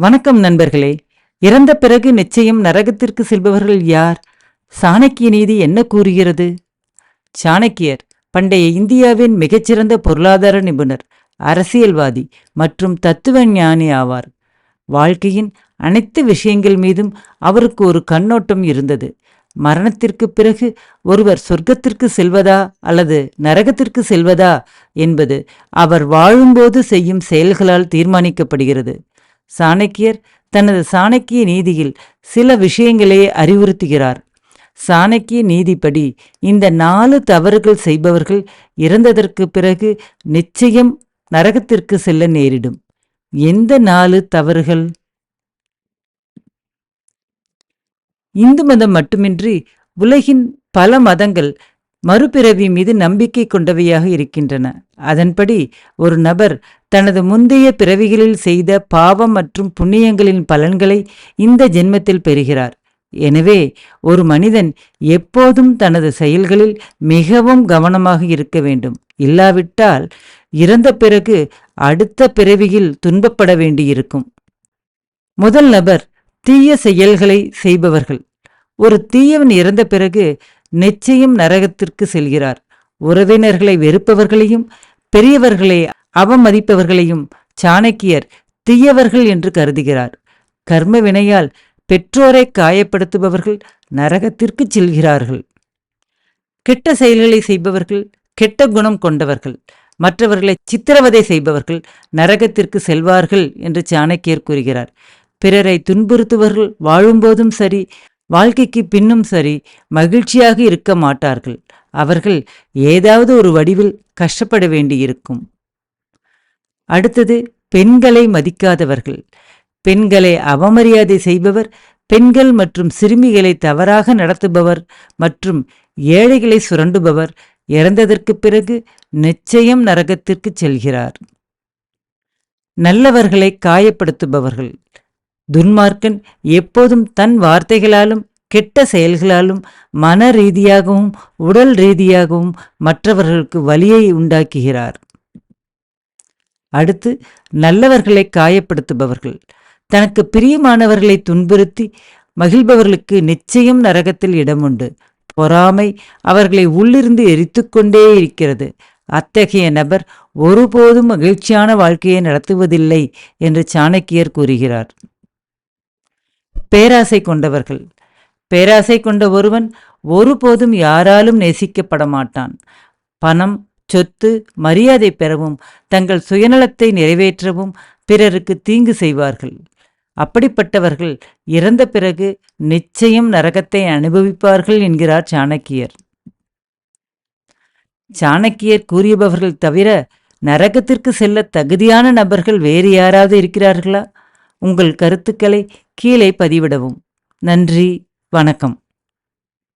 வணக்கம் நண்பர்களே. இறந்த பிறகு நிச்சயம் நரகத்திற்கு செல்பவர்கள் யார்? சாணக்கிய நீதி என்ன கூறுகிறது? சாணக்கியர் பண்டைய இந்தியாவின் மிகச்சிறந்த பொருளாதார நிபுணர், அரசியல்வாதி மற்றும் தத்துவ ஞானி ஆவார். வாழ்க்கையின் அனைத்து விஷயங்கள் மீதும் அவருக்கு ஒரு கண்ணோட்டம் இருந்தது. மரணத்திற்கு பிறகு ஒருவர் சொர்க்கத்திற்கு செல்வதா அல்லது நரகத்திற்கு செல்வதா என்பது அவர் வாழும்போது செய்யும் செயல்களால் தீர்மானிக்கப்படுகிறது. சாணக்கியர் தனது சாணக்கிய நீதியில் சில விஷயங்களே அறிவுறுத்துகிறார். சாணக்கிய நீதிப்படி இந்த 4 தவறுகள் செய்பவர்கள் இறந்ததற்கு பிறகு நிச்சயம் நரகத்திற்கு செல்ல நேரிடும். எந்த 4 தவறுகள்? இந்து மதம் மட்டுமின்றி உலகின் பல மதங்கள் மறுபிறவி மீது நம்பிக்கை கொண்டவையாக இருக்கின்றன. அதன்படி ஒரு நபர் தனது முந்தைய பிறவிகளில் செய்த பாவம் மற்றும் புண்ணியங்களின் பலன்களை இந்த ஜென்மத்தில் பெறுகிறார். எனவே ஒரு மனிதன் எப்போதும் தனது செயல்களில் மிகவும் கவனமாக இருக்க வேண்டும். இல்லாவிட்டால் இறந்த பிறகு அடுத்த பிறவியில் துன்பப்பட வேண்டியிருக்கும். முதல் நபர் தீய செயல்களை செய்பவர்கள். ஒரு தீயவன் இறந்த பிறகு நிச்சயம் நரகத்திற்கு செல்கிறார். உறவினர்களை வெறுப்பவர்களையும் பெரியவர்களை அவமதிப்பவர்களையும் சாணக்கியர் தீயவர்கள் என்று கருதுகிறார். கர்ம வினையால் பெற்றோரை காயப்படுத்துபவர்கள் நரகத்திற்கு செல்கிறார்கள். கெட்ட செயல்களை செய்பவர்கள் கெட்ட குணம் கொண்டவர்கள். மற்றவர்களை சித்திரவதை செய்பவர்கள் நரகத்திற்கு செல்வார்கள் என்று சாணக்கியர் கூறுகிறார். பிறரை துன்புறுத்துவர்கள் வாழும்போதும் சரி, வாழ்க்கைக்கு பின்னும் சரி, மகிழ்ச்சியாக இருக்க மாட்டார்கள். அவர்கள் ஏதாவது ஒரு வடிவில் கஷ்டப்பட வேண்டியிருக்கும். அடுத்தது, பெண்களை மதிக்காதவர்கள். பெண்களை அவமரியாதை செய்பவர், பெண்கள் மற்றும் சிறுமிகளை தவறாக நடத்துபவர் மற்றும் ஏழைகளை சுரண்டுபவர் இறந்ததற்கு பிறகு நிச்சயம் நரகத்திற்கு செல்கிறார். நல்லவர்களை காயப்படுத்துபவர்கள். துன்மார்க்கன் எப்போதும் தன் வார்த்தைகளாலும் கெட்ட செயல்களாலும் மன ரீதியாகவும் உடல் ரீதியாகவும் மற்றவர்களுக்கு வலியை உண்டாக்குகிறார். அடுத்து, நல்லவர்களை காயப்படுத்துபவர்கள். தனக்கு பிரியமானவர்களை துன்புறுத்தி மகிழ்பவர்களுக்கு நிச்சயம் நரகத்தில் இடமுண்டு. பொறாமை அவர்களை உள்ளிருந்து எரித்துக்கொண்டே இருக்கிறது. அத்தகைய நபர் ஒருபோதும் மகிழ்ச்சியான வாழ்க்கையை நடத்துவதில்லை என்று சாணக்கியர் கூறுகிறார். பேராசை கொண்டவர்கள். பேராசை கொண்ட ஒருவன் ஒருபோதும் யாராலும் நேசிக்கப்பட மாட்டான். பணம், சொத்து, மரியாதை பெறவும் தங்கள் சுயநலத்தை நிறைவேற்றவும் பிறருக்கு தீங்கு செய்வார்கள். அப்படிப்பட்டவர்கள் இறந்த பிறகு நிச்சயம் நரகத்தை அனுபவிப்பார்கள் என்கிறார் சாணக்கியர். சாணக்கியர் கூறியவர்கள் தவிர நரகத்திற்கு செல்ல தகுதியான நபர்கள் வேறு யாராவது இருக்கிறார்களா? உங்கள் கருத்துக்களை கீழே பதிவிடவும். நன்றி, வணக்கம்.